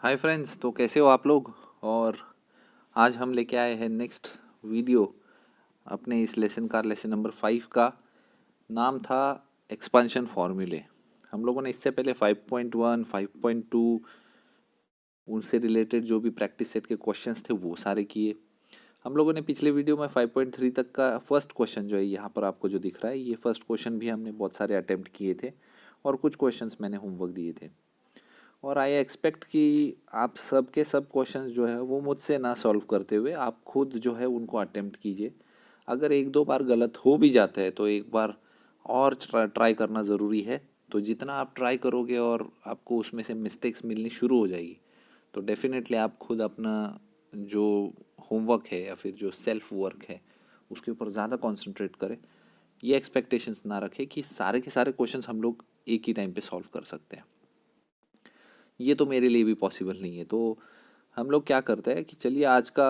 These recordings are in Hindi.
हाय फ्रेंड्स, तो कैसे हो आप लोग। और आज हम लेके आए हैं नेक्स्ट वीडियो अपने इस लेसन का। लेसन नंबर 5 का नाम था एक्सपेंशन फॉर्मूले। हम लोगों ने इससे पहले 5.1 5.2 उनसे रिलेटेड जो भी प्रैक्टिस सेट के क्वेश्चंस थे वो सारे किए। हम लोगों ने पिछले वीडियो में 5.3 तक का फर्स्ट क्वेश्चन जो है यहाँ पर आपको जो दिख रहा है, ये फर्स्ट क्वेश्चन भी हमने बहुत सारे अटेम्प्ट किए थे और कुछ क्वेश्चंस मैंने होमवर्क दिए थे। और आई एक्सपेक्ट कि आप सब के सब क्वेश्चंस जो है वो मुझसे ना सॉल्व करते हुए आप खुद जो है उनको अटेम्प्ट कीजिए। अगर एक दो बार गलत हो भी जाता है तो एक बार और ट्राई करना ज़रूरी है। तो जितना आप ट्राई करोगे और आपको उसमें से मिस्टेक्स मिलनी शुरू हो जाएगी, तो डेफिनेटली आप खुद अपना जो होमवर्क है या फिर जो सेल्फ वर्क है उसके ऊपर ज़्यादा कॉन्सेंट्रेट करें। ये एक्सपेक्टेशंस ना रखें कि सारे के सारे क्वेश्चंस हम लोग एक ही टाइम पे सॉल्व कर सकते हैं। ये तो मेरे लिए भी पॉसिबल नहीं है। तो हम लोग क्या करते हैं कि चलिए आज का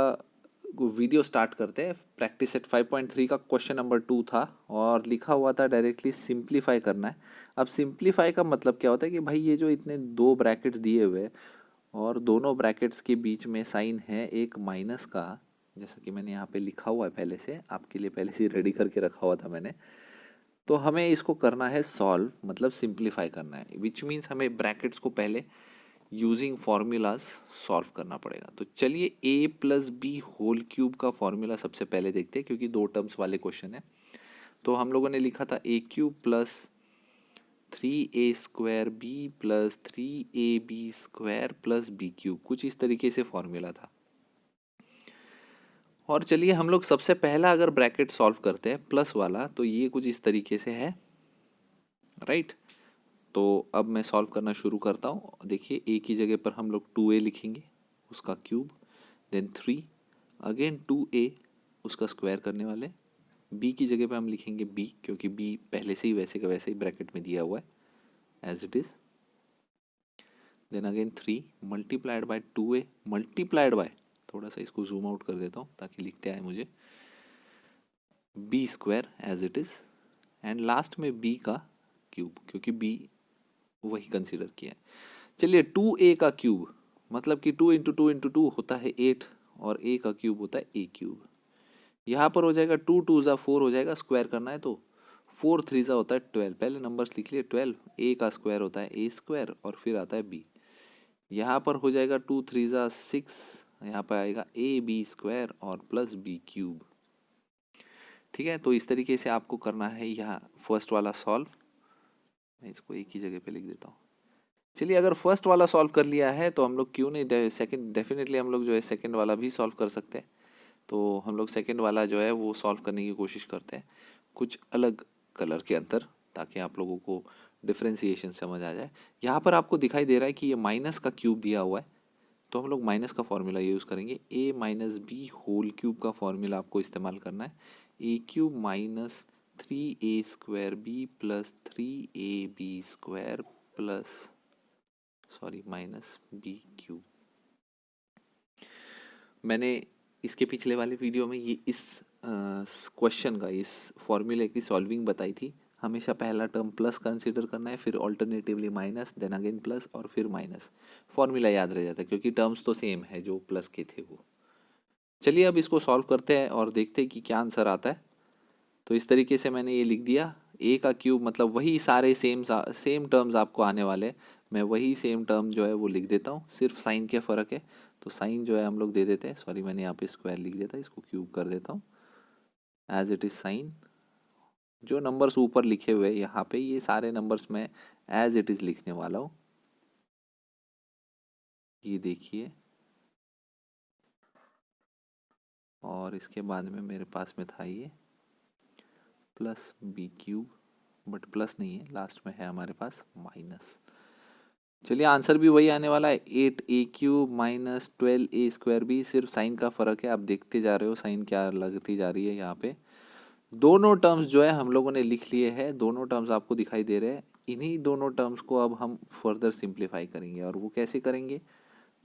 वीडियो स्टार्ट करते हैं। प्रैक्टिस सेट 5.3 का क्वेश्चन नंबर 2 था और लिखा हुआ था डायरेक्टली सिंप्लीफाई करना है। अब सिंप्लीफाई का मतलब क्या होता है कि भाई ये जो इतने दो ब्रैकेट्स दिए हुए हैं और दोनों ब्रैकेट्स के बीच में साइन है एक माइनस का, जैसा कि मैंने यहाँ पे लिखा हुआ है, पहले से आपके लिए पहले से रेडी करके रखा हुआ था मैंने। तो हमें इसको करना है सॉल्व, मतलब सिंप्लीफाई करना है, विच मीन्स हमें ब्रैकेट्स को पहले यूजिंग फार्मूलाज सॉल्व करना पड़ेगा। तो चलिए ए प्लस बी होल क्यूब का फॉर्मूला सबसे पहले देखते हैं, क्योंकि दो टर्म्स वाले क्वेश्चन है। तो हम लोगों ने लिखा था a cube plus 3a² b plus 3ab² plus B cube, कुछ इस तरीके से फॉर्मूला था। और चलिए हम लोग सबसे पहला अगर ब्रैकेट सॉल्व करते हैं प्लस वाला, तो ये कुछ इस तरीके से है, राइट। तो अब मैं सॉल्व करना शुरू करता हूँ। देखिए ए की जगह पर हम लोग 2a लिखेंगे, उसका क्यूब, देन 3 अगेन 2a उसका स्क्वायर करने वाले। b की जगह पे हम लिखेंगे b, क्योंकि b पहले से ही वैसे का वैसे ही ब्रैकेट में दिया हुआ है as it is. Then again 3 multiplied by 2a multiplied by, थोड़ा सा इसको जूम आउट कर देता हूँ ताकि लिखते आए मुझे, b² as it is. And last में b का क्यूब, क्योंकि b वही कंसीडर किया है। चलिए 2a का क्यूब मतलब कि 2 × 2 × 2 होता है 8 और a का क्यूब होता है a क्यूब। यहाँ पर हो जाएगा 2 2 ज़ा 4 हो जाएगा, स्क्वायर करना है तो 4 3 ज़ा होता है 12। पहले नंबर्स लिख लिए 12, a का स्क्वायर होता है a² और फिर आता है b। यहाँ पर हो जाएगा 2 3 ज़ा 6, यहाँ पर आएगा ab² और प्लस b क्यूब। ठीक है, तो इस तरीके से आपको करना है यहाँ फर्स्ट वाला सॉल्व। मैं इसको एक ही जगह पे लिख देता हूँ। चलिए अगर फर्स्ट वाला सॉल्व कर लिया है तो हम लोग क्यों नहीं सेकंड, डेफिनेटली हम लोग जो है सेकंड वाला भी सॉल्व कर सकते हैं। तो हम लोग सेकंड वाला जो है वो सॉल्व करने की कोशिश करते हैं कुछ अलग कलर के अंदर, ताकि आप लोगों को डिफ्रेंसिएशन समझ आ जाए। यहाँ पर आपको दिखाई दे रहा है कि ये माइनस का क्यूब दिया हुआ है, तो हम लोग माइनस का फॉर्मूला यूज़ करेंगे। a minus B whole cube का फॉर्मूला आपको इस्तेमाल करना है। a³ minus 3a² b plus 3ab² plus minus B cube. मैंने इसके पिछले वाले वीडियो में ये इस क्वेश्चन का, इस फॉर्मूले की सॉल्विंग बताई थी। हमेशा पहला टर्म प्लस कंसीडर करना है, फिर alternatively minus, then again plus और फिर माइनस। फॉर्मूला याद रह जाता है क्योंकि टर्म्स तो सेम है जो प्लस के थे वो। चलिए अब इसको सॉल्व करते हैं और देखते हैं कि क्या आंसर आता है। तो इस तरीके से मैंने ये लिख दिया, a का क्यूब मतलब वही सारे सेम टर्म्स आपको आने वाले। मैं वही सेम टर्म जो है वो लिख देता हूँ, सिर्फ साइन के फ़र्क है। तो साइन जो है हम लोग दे देते हैं, सॉरी मैंने यहाँ पे स्क्वायर लिख दिया था, इसको क्यूब कर देता हूँ एज इट इज़ साइन। जो नंबर्स ऊपर लिखे हुए हैं यहाँ पे, ये सारे नंबर्स मैं एज इट इज़ लिखने वाला हूँ। ये देखिए, और इसके बाद में मेरे पास में था ये plus B cube, but plus नहीं है, लास्ट में है हमारे पास माइनस। चलिए आंसर भी वही आने वाला है, 8a³ माइनस 12a²b, सिर्फ साइन का फ़र्क है। आप देखते जा रहे हो साइन क्या लगती जा रही है यहाँ पे। दोनों टर्म्स जो है हम लोगों ने लिख लिए हैं, दोनों टर्म्स आपको दिखाई दे रहे हैं। इन्हीं दोनों टर्म्स को अब हम फर्दर सिंप्लीफाई करेंगे, और वो कैसे करेंगे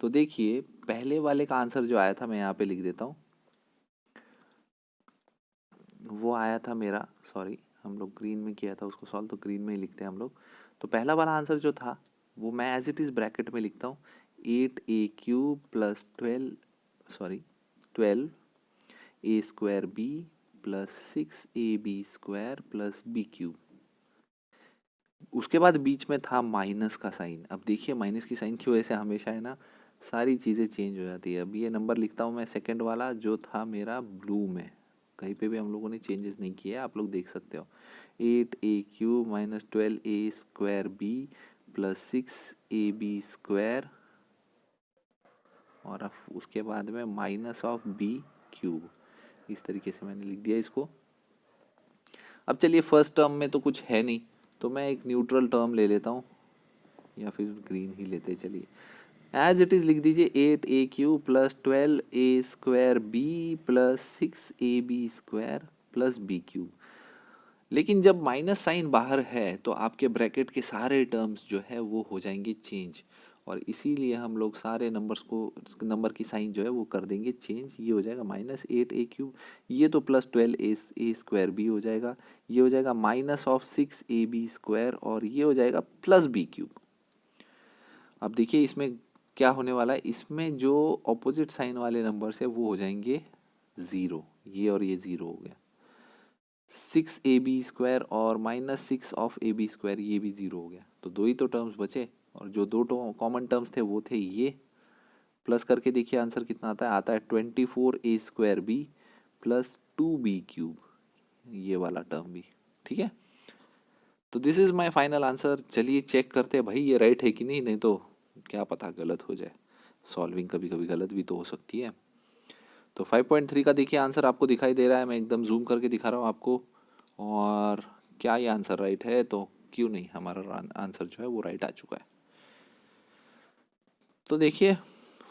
तो देखिए, पहले वाले का आंसर जो आया था मैं यहाँ पे लिख देता हूँ। वो आया था मेरा, सॉरी हम लोग ग्रीन में किया था उसको सॉल्व, तो ग्रीन में ही लिखते हैं हम लोग। तो पहला वाला आंसर जो था वो मैं एज इट इज़ ब्रैकेट में लिखता हूँ, 8a³ plus 12 a square b plus 6ab² plus b³। उसके बाद बीच में था माइनस का साइन। अब देखिए माइनस की साइन की वजह से हमेशा है ना सारी चीज़ें चेंज हो जाती है। अब ये नंबर लिखता हूँ मैं सेकंड वाला जो था मेरा ब्लू में, कहीं पे भी हम लोगों ने चेंजेस नहीं किए, आप लोग देख सकते हो। 8a³ minus 12a² plus 6ab² और अब उसके बाद में माइनस ऑफ b³। इस तरीके से मैंने लिख दिया इसको। अब चलिए फर्स्ट टर्म में तो कुछ है नहीं, तो मैं एक न्यूट्रल टर्म ले लेता हूँ, या फिर ग्रीन ही लेते चलिए। एज इट इज़ लिख दीजिए 8a³ plus 12a² plus 6ab² plus b³। लेकिन जब माइनस साइन बाहर है तो आपके ब्रैकेट के सारे टर्म्स जो है वो हो जाएंगे चेंज, और इसीलिए हम लोग सारे नंबर्स को, नंबर की साइन जो है वो कर देंगे चेंज। ये हो जाएगा -8a³, ये तो प्लस 12a² हो जाएगा, ये हो जाएगा माइनस ऑफ 6ab², और ये हो जाएगा प्लस b³। अब देखिए इसमें क्या होने वाला है, इसमें जो ऑपोजिट साइन वाले नंबर्स है वो हो जाएंगे ज़ीरो, ये और ये ज़ीरो हो गया। 6ab² और माइनस 6 ऑफ ab², ये भी ज़ीरो हो गया। तो दो ही तो टर्म्स बचे, और जो दो कॉमन टर्म्स थे वो थे ये। प्लस करके देखिए आंसर कितना आता है 24a² प्लस 2b³, ये वाला टर्म भी। ठीक है, तो this is my final answer. चलिए चेक करते हैं भाई ये राइट है कि नहीं, नहीं तो क्या पता गलत हो जाए। सॉल्विंग कभी कभी गलत भी तो हो सकती है। तो 5.3 का देखिए आंसर आपको दिखाई दे रहा है, मैं एकदम जूम करके दिखा रहा हूँ आपको। और क्या ये आंसर राइट है? तो क्यों नहीं, हमारा आंसर जो है वो राइट आ चुका है। तो देखिए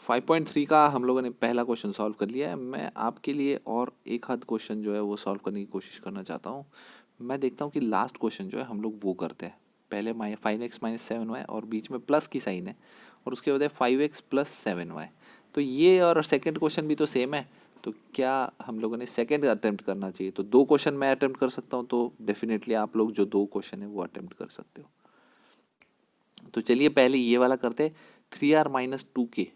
5.3 का हम लोगों ने पहला क्वेश्चन सॉल्व कर लिया है। मैं आपके लिए और एक आध क्वेश्चन जो है वो सॉल्व करने की कोशिश करना चाहता हूँ। मैं देखता हूँ कि लास्ट क्वेश्चन जो है हम लोग वो करते हैं। पहले 5x माइनस 7y और बीच में प्लस की साइन है, और उसके बाद है 5x प्लस 7y। तो ये और सेकंड क्वेश्चन भी तो सेम है, तो क्या हम लोगों ने सेकंड अटेम्प्ट करना चाहिए? तो दो क्वेश्चन मैं अटेम्प्ट कर सकता हूँ, तो डेफिनेटली आप लोग जो दो क्वेश्चन है वो अटेम्प्ट कर सकते हो। तो चलिए पहले ये वाला करते, 3r माइनस 2k।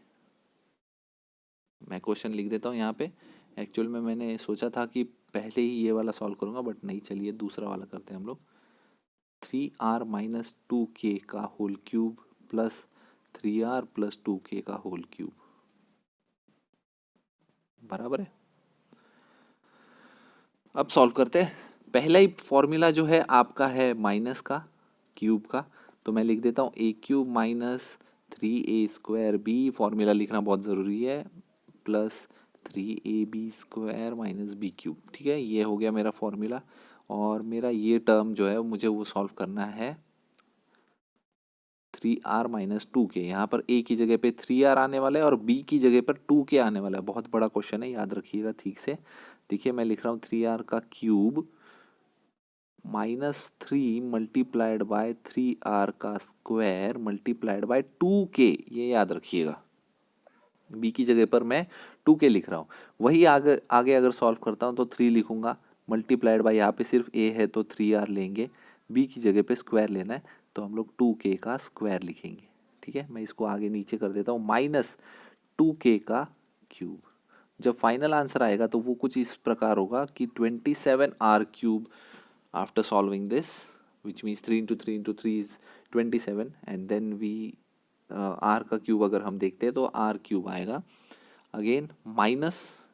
मैं क्वेश्चन लिख देता हूँ यहाँ पे। एक्चुअल में मैंने सोचा था कि पहले ही ये वाला सॉल्व करूँगा, बट नहीं, चलिए दूसरा वाला करते हैं हम लोग। 3r माइनस 2k का whole cube plus 3r plus 2k का होल क्यूब बराबर है। अब सॉल्व करते हैं। पहला ही फॉर्मूला जो है आपका है माइनस का, क्यूब का, तो मैं लिख देता हूँ a³ माइनस 3a²b, फॉर्मूला लिखना बहुत ज़रूरी है, प्लस 3ab² माइनस b³। ठीक है, ये हो गया मेरा फॉर्मूला। और मेरा ये टर्म जो है मुझे वो सॉल्व करना है 3r माइनस 2k। यहाँ पर a की जगह पे 3r आने वाला है और b की जगह पर 2k आने वाला है। बहुत बड़ा क्वेश्चन है, याद रखिएगा ठीक से। देखिए मैं लिख रहा हूँ 3r का क्यूब -3 मल्टीप्लाइड बाय 3r का स्क्वायर मल्टीप्लाइड बाय 2k, ये याद रखिएगा। b की जगह पर मैं 2k लिख रहा हूँ। वही आगे आगे अगर सॉल्व करता हूँ तो 3 लिखूंगा, मल्टीप्लाइड बाय यहाँ पे सिर्फ a है तो 3r लेंगे, b की जगह पे स्क्वायर लेना है तो हम लोग 2k का स्क्वायर लिखेंगे। ठीक है, मैं इसको आगे नीचे कर देता हूँ, -2k का क्यूब। जब फाइनल आंसर आएगा तो वो कुछ इस प्रकार होगा कि 27r³ after solving this, which means 3 into 3 into 3 is 27, and then we r का क्यूब अगर हम देखते हैं तो r³ आएगा। Again minus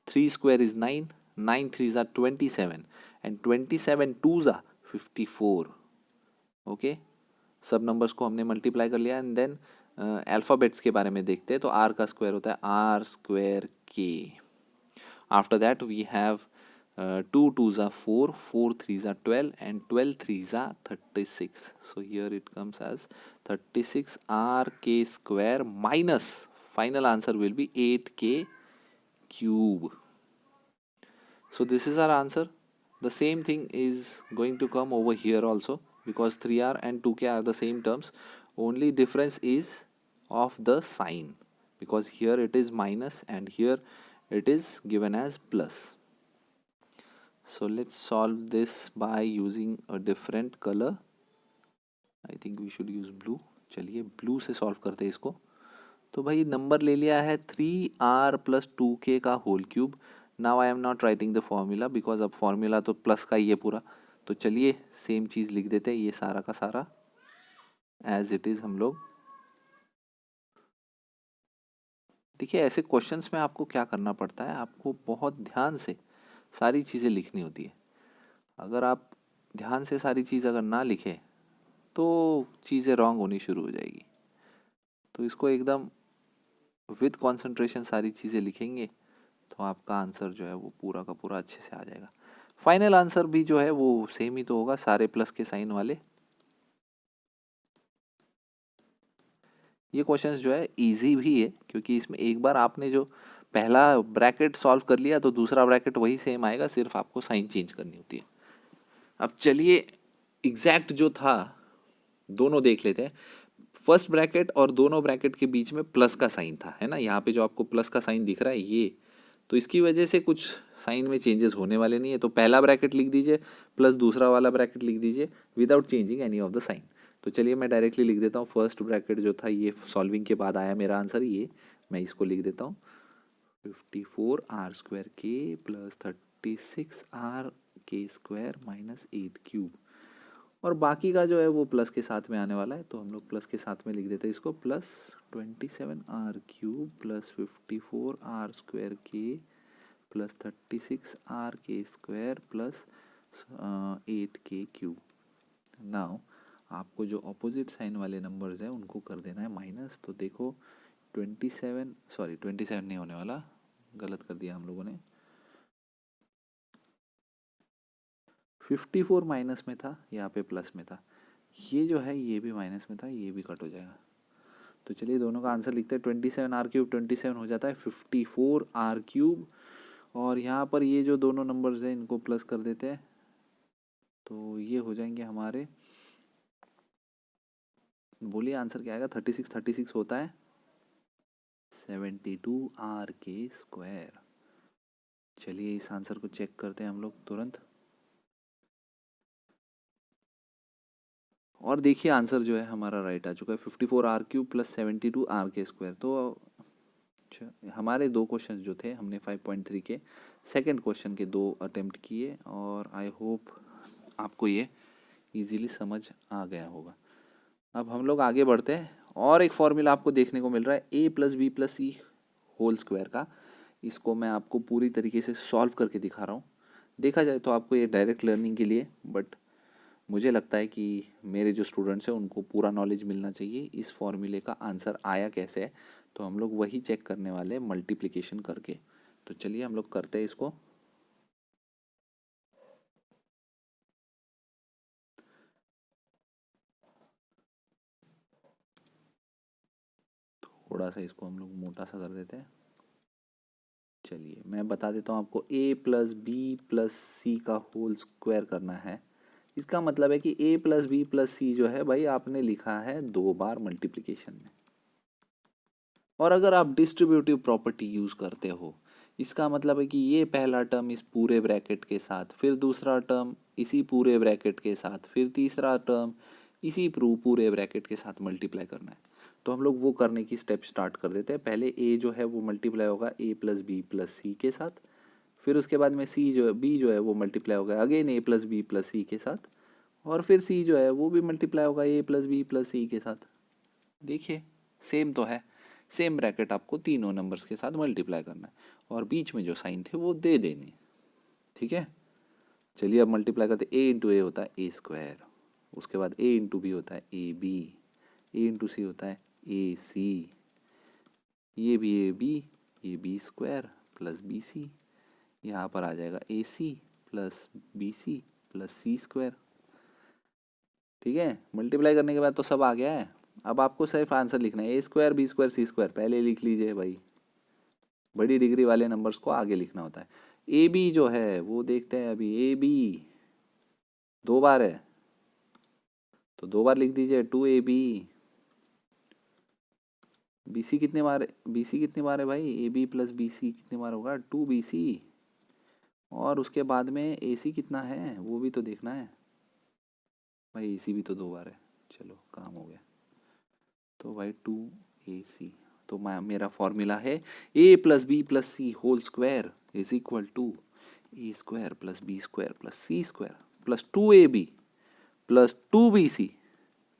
3 square is 9, 9 3 are 27, and 27 2s are 54। Okay, सब नंबर्स को हमने मल्टीप्लाई कर लिया। एंड देन अल्फ़ाबेट्स के बारे में देखते हैं, तो r का स्क्वायर होता है r²k। After that we have 2 2s are 4, 4 3s are 12, and 12 3s are 36. So here it comes as 36rk² minus final answer will be 8k cube. So this is our answer. The same thing is going to come over here also, because 3r and 2k are the same terms. Only difference is of the sign, because here it is minus and here it is given as plus. So let's solve this by using a different color. I think we should use blue. चलिए ब्लू से सॉल्व करते हैं इसको। तो भाई नंबर ले लिया है 3r+2k का whole cube. Now I am not writing the formula because अब फॉर्मूला तो प्लस का ही है पूरा। तो चलिए सेम चीज़ लिख देते हैं, ये सारा का सारा एज इट इज़ हम लोग। देखिए ऐसे क्वेश्चंस में आपको क्या करना पड़ता है, आपको बहुत ध्यान से सारी चीज़ें लिखनी होती है। अगर आप ध्यान से सारी चीज़ अगर ना लिखें तो चीज़ें रॉन्ग होनी शुरू हो जाएगी। तो इसको एकदम विद कंसंट्रेशन सारी चीज़ें लिखेंगे तो आपका आंसर जो है वो पूरा का पूरा अच्छे से आ जाएगा। फाइनल आंसर भी जो है वो सेम ही तो होगा, सारे प्लस के साइन वाले। ये क्वेश्चंस जो है इजी भी है क्योंकि इसमें एक बार आपने जो पहला ब्रैकेट सॉल्व कर लिया तो दूसरा ब्रैकेट वही सेम आएगा, सिर्फ आपको साइन चेंज करनी होती है। अब चलिए एग्जैक्ट जो था दोनों देख लेते हैं। फर्स्ट ब्रैकेट और दोनों ब्रैकेट के बीच में प्लस का साइन था, है ना, यहाँ पे जो आपको प्लस का साइन दिख रहा है ये, तो इसकी वजह से कुछ साइन में चेंजेस होने वाले नहीं है। तो पहला ब्रैकेट लिख दीजिए प्लस दूसरा वाला ब्रैकेट लिख दीजिए without changing any of the sign. तो चलिए मैं डायरेक्टली लिख देता हूँ, फर्स्ट ब्रैकेट जो था ये सॉल्विंग के बाद आया मेरा आंसर, ये मैं इसको लिख देता हूँ 54r² plus 36r² minus 8 cube. और बाकी का जो है वो प्लस के साथ में आने वाला है, तो हम लोग प्लस के साथ में लिख देते हैं इसको, plus 27r³ plus 54r² plus 36r² plus 8k³ now आपको जो अपोजिट साइन वाले नंबर्स हैं उनको कर देना है माइनस। तो देखो 27 नहीं होने वाला, गलत कर दिया हम लोगों ने। 54 माइनस में था, यहाँ पे प्लस में था, ये जो है ये भी माइनस में था, ये भी कट हो जाएगा। तो चलिए दोनों का आंसर लिखते हैं, 27r³ 27 हो जाता है 54r³, और यहाँ पर ये जो दोनों नंबर्स हैं इनको प्लस कर देते हैं तो ये हो जाएंगे हमारे, बोलिए आंसर क्या आएगा, 36 होता है 72r²। चलिए इस आंसर को चेक करते हैं हम लोग तुरंत, और देखिए आंसर जो है हमारा राइट आ चुका है 54r³ प्लस 72r²। तो हमारे दो क्वेश्चन जो थे हमने 5.3 के सेकंड क्वेश्चन के दो अटेम्प्ट किए, और आई होप आपको ये इजीली समझ आ गया होगा। अब हम लोग आगे बढ़ते हैं, और एक फॉर्मूला आपको देखने को मिल रहा है a+b+c होल स्क्वायर का। इसको मैं आपको पूरी तरीके से सॉल्व करके दिखा रहा हूँ। देखा जाए तो आपको ये डायरेक्ट लर्निंग के लिए, बट मुझे लगता है कि मेरे जो स्टूडेंट्स हैं उनको पूरा नॉलेज मिलना चाहिए इस फॉर्मूले का आंसर आया कैसे है। तो हम लोग वही चेक करने वाले हैं मल्टीप्लिकेशन करके। तो चलिए हम लोग करते हैं इसको। थोड़ा सा इसको हम लोग मोटा सा कर देते हैं। चलिए मैं बता देता हूँ आपको, a+b+c का होल स्क्वायर करना है। इसका मतलब है कि a+b+c जो है भाई आपने लिखा है 2 बार मल्टीप्लिकेशन में, और अगर आप डिस्ट्रीब्यूटिव प्रॉपर्टी यूज़ करते हो इसका मतलब है कि ये पहला टर्म इस पूरे ब्रैकेट के साथ, फिर दूसरा टर्म इसी पूरे ब्रैकेट के साथ, फिर तीसरा टर्म इसी पूरे ब्रैकेट के साथ मल्टीप्लाई करना है। तो हम लोग वो करने की स्टेप स्टार्ट कर देते हैं। पहले a जो है वो मल्टीप्लाई होगा a+b+c के साथ, फिर उसके बाद में b जो है वो मल्टीप्लाई होगा अगेन a+b+c के साथ, और फिर c जो है वो भी मल्टीप्लाई होगा a+b+c के साथ। देखिए सेम तो है, सेम ब्रैकेट आपको तीनों नंबर्स के साथ मल्टीप्लाई करना है, और बीच में जो साइन थे वो दे देने, ठीक है। चलिए अब मल्टीप्लाई करते, a होता है a², उसके बाद a b होता है ab, a c होता है ac, ये भी ab, ये b² प्लस bc, यहाँ पर आ जाएगा ac plus bc plus c²। ठीक है, मल्टीप्लाई करने के बाद तो सब आ गया है। अब आपको सिर्फ आंसर लिखना है, a² b² c² पहले लिख लीजिए भाई, बड़ी डिग्री वाले नंबर्स को आगे लिखना होता है। ए बी जो है वो देखते हैं अभी, ए बी 2 बार है तो 2 बार लिख दीजिए 2ab। bc कितने बार है भाई, A B plus B C कितने बार होगा, 2bc, और उसके बाद में ac कितना है वो भी तो देखना है भाई, ac भी तो 2 बार है। चलो काम हो गया, तो भाई 2ac, तो मेरा फॉर्मूला है a plus B plus C whole square is equal to a square plus B square plus C square plus 2ab plus 2bc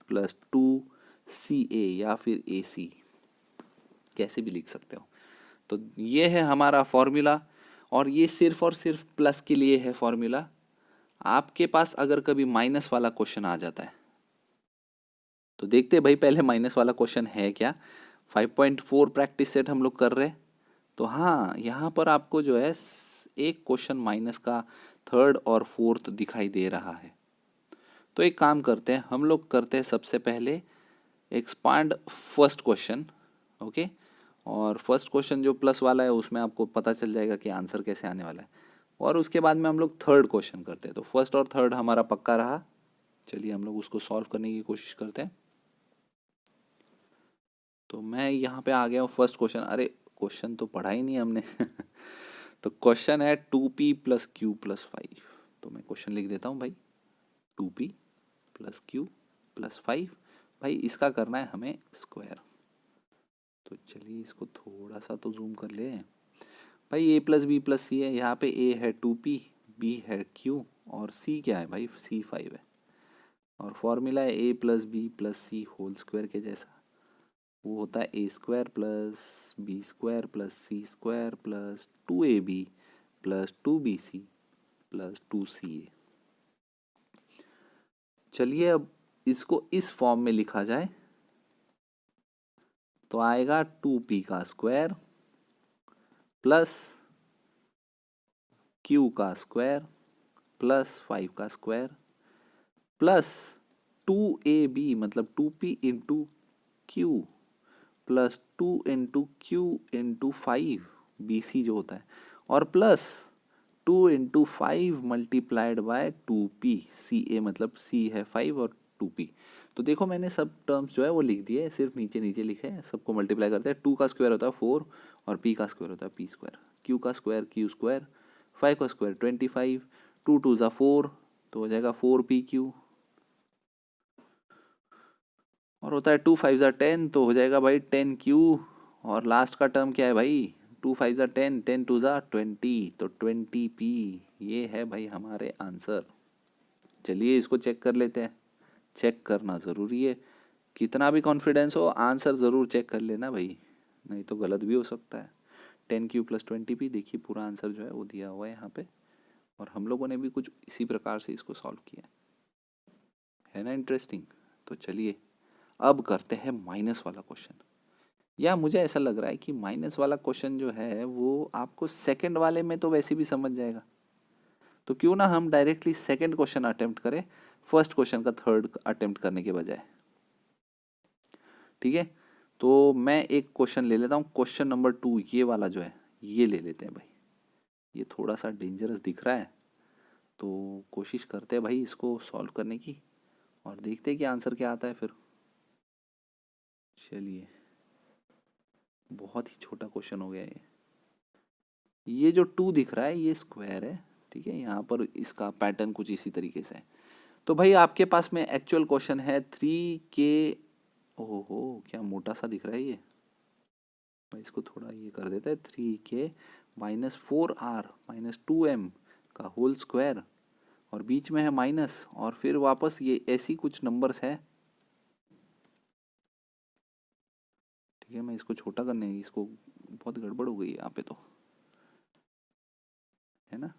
plus 2ca या फिर ac, कैसे भी लिख सकते हो। तो ये है हमारा फॉर्मूला, और ये सिर्फ और सिर्फ प्लस के लिए है फॉर्मूला। आपके पास अगर कभी माइनस वाला क्वेश्चन आ जाता है तो देखते भाई पहले माइनस वाला क्वेश्चन है क्या। 5.4 प्रैक्टिस सेट हम लोग कर रहे हैं, तो हाँ यहाँ पर आपको जो है एक क्वेश्चन माइनस का थर्ड और फोर्थ दिखाई दे रहा है। तो एक काम करते हैं, हम लोग करते हैं सबसे पहले एक्सपांड फर्स्ट क्वेश्चन, ओके। और फर्स्ट क्वेश्चन जो प्लस वाला है उसमें आपको पता चल जाएगा कि आंसर कैसे आने वाला है, और उसके बाद में हम लोग थर्ड क्वेश्चन करते हैं। तो फर्स्ट और थर्ड हमारा पक्का रहा। चलिए हम लोग उसको सॉल्व करने की कोशिश करते हैं। तो मैं यहाँ पे आ गया हूँ फर्स्ट क्वेश्चन। अरे क्वेश्चन तो पढ़ा ही नहीं हमने तो क्वेश्चन है 2p प्लस क्यू प्लस 5। तो मैं क्वेश्चन लिख देता हूँ भाई, 2p प्लस क्यू प्लस 5। भाई इसका करना है हमें स्क्वायर। तो चलिए इसको थोड़ा सा तो जूम कर ले। भाई a प्लस बी प्लस सी है, यहाँ पे a है 2p, b है q, और c क्या है भाई, c 5 है। और फॉर्मूला है a plus B plus C whole square के जैसा, वो होता है a square plus B square plus C square plus 2ab plus 2bc plus 2ca। चलिए अब इसको इस फॉर्म में लिखा जाए तो आएगा 2p का स्क्वायर प्लस q का स्क्वायर प्लस 5 का स्क्वायर प्लस 2ab मतलब 2p into Q plus 2 into Q into 5 bc जो होता है, और plus 2 into 5 multiplied by 2p ca मतलब c है 5 और 2p। तो देखो मैंने सब टर्म्स जो है वो लिख दिए, सिर्फ नीचे नीचे लिखे हैं, सबको मल्टीप्लाई करते हैं। 2 का स्क्वायर होता है 4 और p का स्क्वायर होता है p स्क्वायर, q का स्क्वायर q स्क्वायर, 5 का स्क्वायर 25, 2 2 ज़ा 4 तो हो जाएगा 4pq, और होता है 2 5 ज़ा 10 तो हो जाएगा भाई 10q, और लास्ट का टर्म क्या है भाई 2 5 ज़ा 10, 10 2 ज़ा 20 तो 20p। ये है भाई हमारे आंसर। चलिए इसको चेक कर लेते हैं, चेक करना ज़रूरी है, कितना भी कॉन्फिडेंस हो आंसर ज़रूर चेक कर लेना भाई, नहीं तो गलत भी हो सकता है। 10q प्लस 20p, देखिए पूरा आंसर जो है वो दिया हुआ है यहाँ पे, और हम लोगों ने भी कुछ इसी प्रकार से इसको सॉल्व किया है ना, इंटरेस्टिंग। तो चलिए अब करते हैं माइनस वाला क्वेश्चन। या मुझे ऐसा लग रहा है कि माइनस वाला क्वेश्चन जो है वो आपको सेकंड वाले में तो वैसे भी समझ जाएगा, तो क्यों ना हम डायरेक्टली सेकंड क्वेश्चन अटेम्प्ट करें फर्स्ट क्वेश्चन का थर्ड अटेम्प्ट करने के बजाय। ठीक है, तो मैं एक क्वेश्चन ले लेता हूँ, क्वेश्चन नंबर 2 ये वाला जो है ये ले लेते हैं भाई। ये थोड़ा सा डेंजरस दिख रहा है, तो कोशिश करते हैं भाई इसको सॉल्व करने की, और देखते हैं कि आंसर क्या आता है फिर। चलिए बहुत ही छोटा क्वेश्चन हो गया ये जो 2 दिख रहा है ये स्क्वायर है, ठीक है, यहाँ पर इसका पैटर्न कुछ इसी तरीके से है। तो भाई आपके पास में एक्चुअल क्वेश्चन है 3k, ओहो क्या मोटा सा दिख रहा है ये, मैं इसको थोड़ा ये कर देता है, 3k minus 4r minus 2m का होल स्क्वायर, और बीच में है माइनस, और फिर वापस ये ऐसी कुछ नंबर्स है। ठीक है, मैं इसको छोटा करने, इसको बहुत गड़बड़ हो गई यहाँ पे तो, है ना।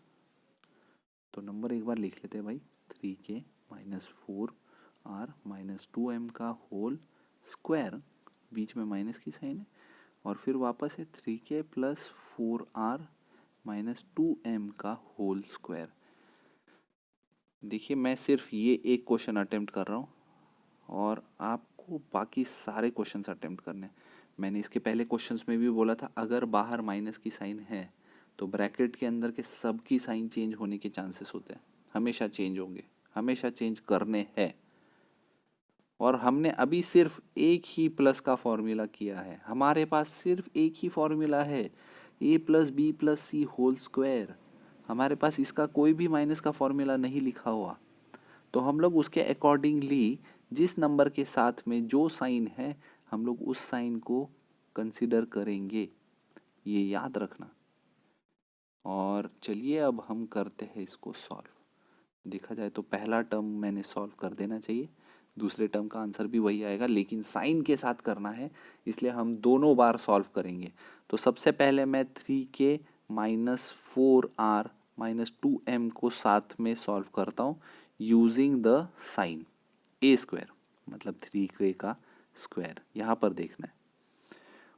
तो नंबर एक बार लिख लेते हैं भाई, 3k minus 4r minus 2m का होल स्क्वायर, बीच में माइनस की साइन है, और फिर वापस है 3k plus 4r minus 2m का होल स्क्वायर। देखिए मैं सिर्फ ये एक क्वेश्चन अटेम्प्ट कर रहा हूँ, और आपको बाकी सारे क्वेश्चंस अटेम्प्ट करने हैं। मैंने इसके पहले क्वेश्चंस में भी बोला था, अगर बाहर माइनस की साइन है तो ब्रैकेट के अंदर के सब की साइन चेंज होने के चांसेस होते हैं, हमेशा चेंज होंगे, हमेशा चेंज करने हैं। और हमने अभी सिर्फ एक ही प्लस का फॉर्मूला किया है, हमारे पास सिर्फ एक ही फॉर्मूला है, a plus B plus C whole square. हमारे पास इसका कोई भी माइनस का फॉर्मूला नहीं लिखा हुआ, तो हम लोग उसके अकॉर्डिंगली जिस नंबर के साथ में जो साइन है हम लोग उस साइन को कंसीडर करेंगे, ये याद रखना। और चलिए अब हम करते हैं इसको सॉल्व। देखा जाए तो पहला टर्म मैंने सॉल्व कर देना चाहिए, दूसरे टर्म का आंसर भी वही आएगा, लेकिन साइन के साथ करना है इसलिए हम दोनों बार सॉल्व करेंगे। तो सबसे पहले मैं 3k minus 4r minus 2m को साथ में सॉल्व करता हूँ using the sign A square, मतलब 3k का स्क्वायर यहाँ पर देखना है।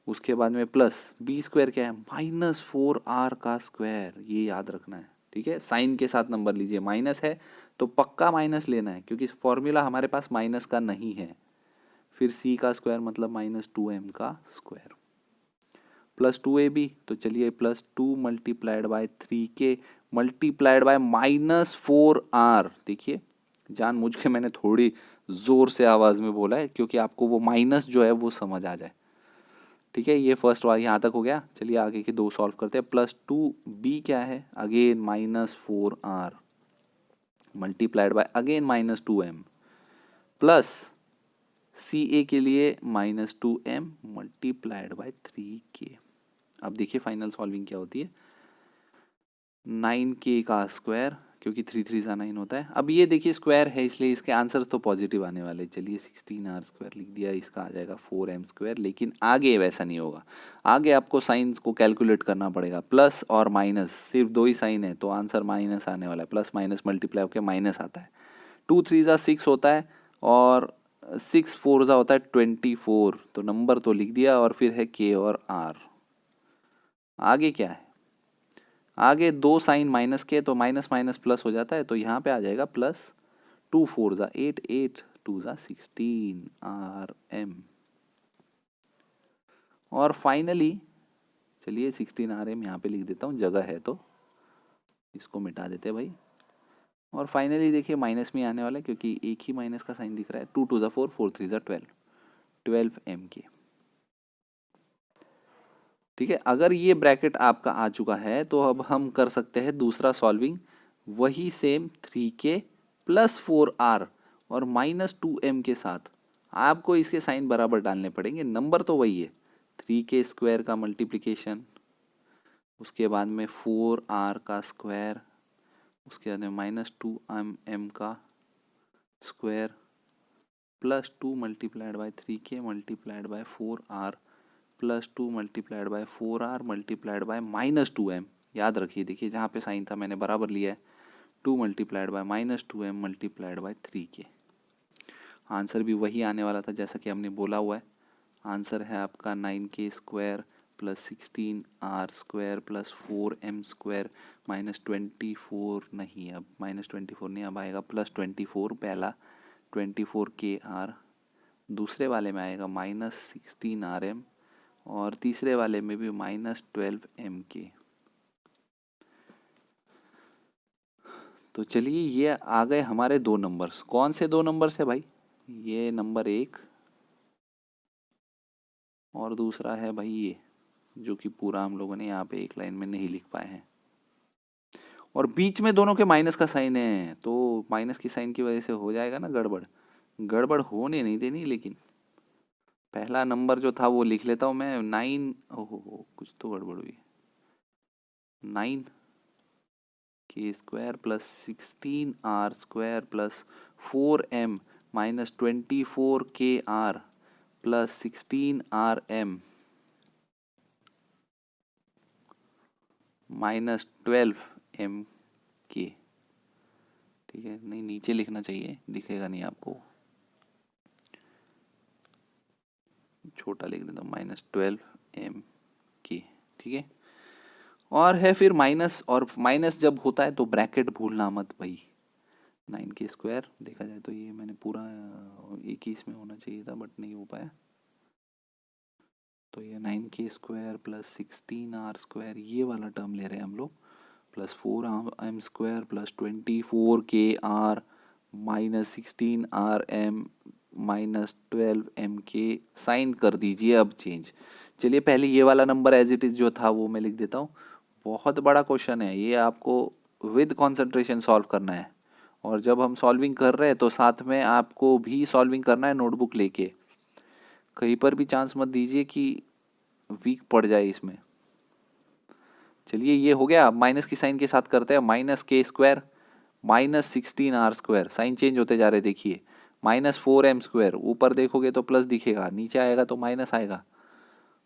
उसके बाद में प्लस बी स्क्वायर क्या है, माइनस 4r का स्क्वायर, ये याद रखना है। ठीक है, साइन के साथ नंबर लीजिए, माइनस है तो पक्का माइनस लेना है क्योंकि फॉर्मूला हमारे पास माइनस का नहीं है। फिर c का स्क्वायर मतलब माइनस 2m का स्क्वायर प्लस 2ab, तो चलिए plus 2 multiplied by 3k multiplied by minus 4r। देखिए जानबूझ के मैंने थोड़ी जोर से आवाज़ में बोला है क्योंकि आपको वो माइनस जो है वो समझ आ जाए। ठीक है, ये फर्स्ट वाला यहाँ तक हो गया। चलिए आगे के दो सॉल्व करते हैं। प्लस 2b क्या है, again minus 4r multiplied by again minus 2m plus c a के लिए minus 2m multiplied by 3k। अब देखिए फाइनल सॉल्विंग क्या होती है, 9k का स्क्वायर, क्योंकि 3 3 सा 9 होता है। अब ये देखिए स्क्वायर है इसलिए इसके आंसर तो पॉजिटिव आने वाले। चलिए 16r स्क्वायर लिख दिया, इसका आ जाएगा 4m स्क्वायर। लेकिन आगे वैसा नहीं होगा, आगे आपको साइंस को कैलकुलेट करना पड़ेगा। प्लस और माइनस सिर्फ दो ही साइन है तो आंसर माइनस आने वाला है, प्लस माइनस मल्टीप्लाई होकर माइनस आता है। 2 3 सा 6 होता है और 6 4 सा होता है 24, तो नंबर तो लिख दिया। और फिर है k और r। आगे क्या है, आगे दो साइन माइनस के तो माइनस माइनस प्लस हो जाता है, तो यहाँ पे आ जाएगा प्लस 2 4 ज़ा 8 8 2 ज़ा 16 RM। और फाइनली चलिए 16 RM यहाँ पे लिख देता हूँ, जगह है तो इसको मिटा देते हैं भाई। और फाइनली देखिए माइनस में आने वाला है क्योंकि एक ही माइनस का साइन दिख रहा है। 2 2 ज़ा 4 4 3 ज़ा 12 12 MK। ठीक है, अगर ये ब्रैकेट आपका आ चुका है तो अब हम कर सकते हैं दूसरा सॉल्विंग, वही सेम 3k प्लस 4r और माइनस 2m के साथ। आपको इसके साइन बराबर डालने पड़ेंगे, नंबर तो वही है 3k स्क्वायर का मल्टीप्लिकेशन, उसके बाद में 4r का स्क्वायर, उसके बाद में माइनस 2m का square plus 2 multiplied by 3k multiplied by 4r plus 2 multiplied by 4r multiplied bye minus 2m। याद रखिए, देखिए जहाँ पे साइन था मैंने बराबर लिया है, 2 multiplied by minus 2m multiplied by 3k। Answer भी वही आने वाला था जैसा कि हमने बोला हुआ है। आंसर है आपका 9k square plus 16r square plus 4m square minus 24 नहीं, अब माइनस 24 नहीं, अब आएगा प्लस 24। पहला 24kr, दूसरे वाले में आएगा माइनस 16rm और तीसरे वाले में भी माइनस 12mk। तो चलिए ये आ गए हमारे दो नंबर्स। कौन से दो नंबर्स है भाई, ये नंबर 1 और दूसरा है भाई ये, जो कि पूरा हम लोगों ने यहाँ पे एक लाइन में नहीं लिख पाए हैं। और बीच में दोनों के माइनस का साइन है तो माइनस की साइन की वजह से हो जाएगा ना गड़बड़, गड़बड़ होने नहीं देनी। लेकिन पहला नंबर जो था वो लिख लेता हूँ मैं 9, ओहो कुछ तो गड़बड़ हुई, 9k square plus 16r square plus 4m minus 24kr plus 16rm minus 12mk। ठीक है, नहीं नीचे लिखना चाहिए, दिखेगा नहीं आपको, छोटा लिख देता हूँ माइनस 12mk। ठीक है, और है फिर माइनस, और माइनस जब होता है तो ब्रैकेट भूलना मत भाई। 9k स्क्वायर देखा जाए तो ये मैंने पूरा एक ही इसमें होना चाहिए था बट नहीं हो पाया, तो ये 9k square plus 16r square ये वाला टर्म ले रहे हैं हम लोग, plus 4m square plus 24kr minus 16rm minus 12mk। Sign कर दीजिए अब चेंज। चलिए पहले ये वाला नंबर एज इट इज़ जो था वो मैं लिख देता हूँ। बहुत बड़ा क्वेश्चन है ये, आपको विद कंसंट्रेशन सॉल्व करना है। और जब हम सॉल्विंग कर रहे हैं तो साथ में आपको भी सॉल्विंग करना है नोटबुक लेके। कहीं पर भी चांस मत दीजिए कि वीक पड़ जाए इसमें। चलिए ये हो गया। माइनस की साइन के साथ करते हैं। माइनस के square minus 16r square, sign change होते जा रहे देखिए। माइनस 4m स्क्वायर, ऊपर देखोगे तो प्लस दिखेगा, नीचे आएगा तो माइनस आएगा।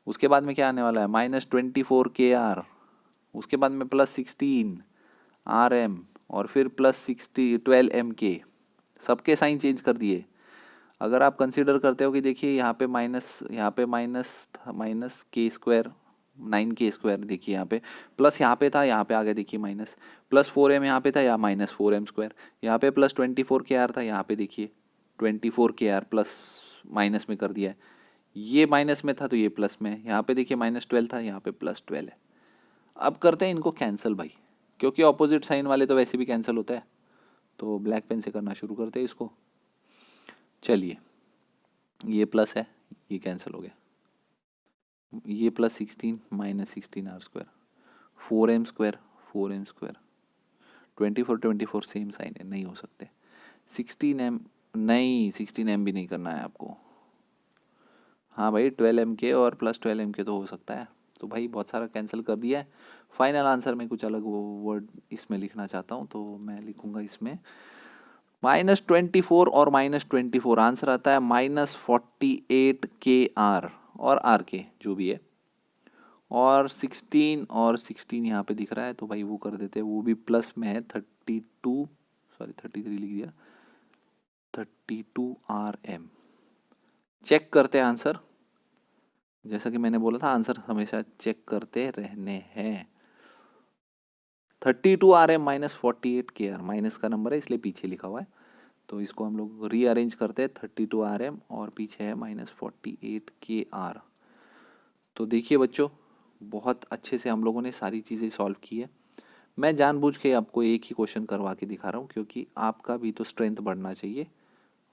उसके बाद में क्या आने वाला है, माइनस 24kr, उसके बाद में प्लस 16rm और फिर प्लस 12mk। सबके साइन चेंज कर दिए। अगर आप कंसीडर करते हो कि देखिए यहाँ पे माइनस के स्क्वायर 9k स्क्वायर, देखिए यहाँ पे प्लस यहाँ पे था, यहाँ पे आ गया देखिए माइनस, प्लस 4m यहाँ पे था, या माइनस 4m स्क्वायर, यहाँ पे प्लस 24kr था, यहाँ पे देखिए 24kr प्लस माइनस में कर दिया है। ये माइनस में था तो ये प्लस में, यहाँ पे देखिए माइनस 12 था, यहाँ पे प्लस 12 है। अब करते हैं इनको कैंसिल भाई, क्योंकि ऑपोजिट साइन वाले तो वैसे भी कैंसिल होता है। तो ब्लैक पेन से करना शुरू करते हैं इसको। चलिए ये प्लस है, ये कैंसिल हो गया। ये plus 16 minus 16r square, 4m square 4m square, 24 same sign है, नहीं हो सकते। 16m नहीं, 16m भी नहीं करना है आपको। हाँ भाई 12mk और प्लस 12mk तो हो सकता है। तो भाई बहुत सारा कैंसिल कर दिया है। फाइनल आंसर में कुछ अलग वो वर्ड इसमें लिखना चाहता हूँ, तो मैं लिखूँगा इसमें -24 और -24, आंसर आता है -48kr और rk जो भी है, और 16 और 16 यहाँ पे दिख रहा है तो भाई वो कर देते हैं, वो भी प्लस में है 33 लिख दिया, 32rm। चेक करते हैं आंसर। जैसा कि मैंने बोला था आंसर हमेशा चेक करते रहने हैं। 32rm माइनस 48kr, माइनस का नंबर है इसलिए पीछे लिखा हुआ है, तो इसको हम लोग रीअरेंज करते हैं। 32rm और पीछे है -48kr। तो देखिए बच्चों, बहुत अच्छे से हम लोगों ने सारी चीज़ें सॉल्व की है। मैं जानबूझ के आपको एक ही क्वेश्चन करवा के दिखा रहा हूँ, क्योंकि आपका भी तो स्ट्रेंथ बढ़ना चाहिए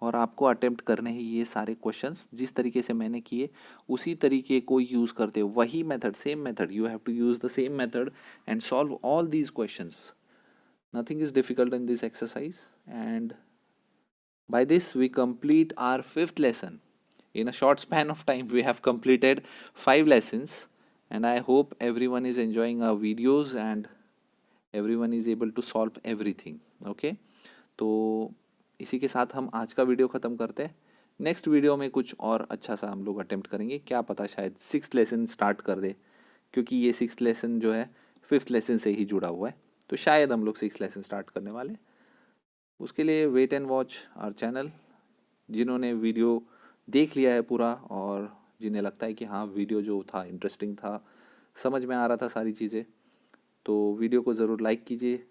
और आपको अटेम्प्ट करने हैं ये सारे क्वेश्चंस। जिस तरीके से मैंने किए उसी तरीके को यूज़ करते हो, वही method, same method, you have to use the same method and solve all these questions. Nothing is difficult in this exercise, and by this we complete our 5th lesson. In a short span of time we have completed 5 lessons, and I hope everyone is enjoying our videos and everyone is able to solve everything. Okay, तो इसी के साथ हम आज का वीडियो ख़त्म करते हैं। नेक्स्ट वीडियो में कुछ और अच्छा सा हम लोग अटेम्प्ट करेंगे, क्या पता शायद 6th लेसन स्टार्ट कर दे, क्योंकि ये 6th लेसन जो है 5th लेसन से ही जुड़ा हुआ है, तो शायद हम लोग 6th लेसन स्टार्ट करने वाले। उसके लिए wait and watch our channel. जिन्होंने वीडियो देख लिया है पूरा और जिन्हें लगता है कि हाँ वीडियो जो था इंटरेस्टिंग था, समझ में आ रहा था सारी चीज़ें, तो वीडियो को ज़रूर लाइक कीजिए,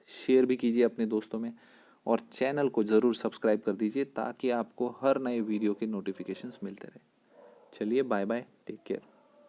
शेयर भी कीजिए अपने दोस्तों में, और चैनल को ज़रूर सब्सक्राइब कर दीजिए ताकि आपको हर नए वीडियो के नोटिफिकेशंस मिलते रहे। चलिए बाय बाय, टेक केयर।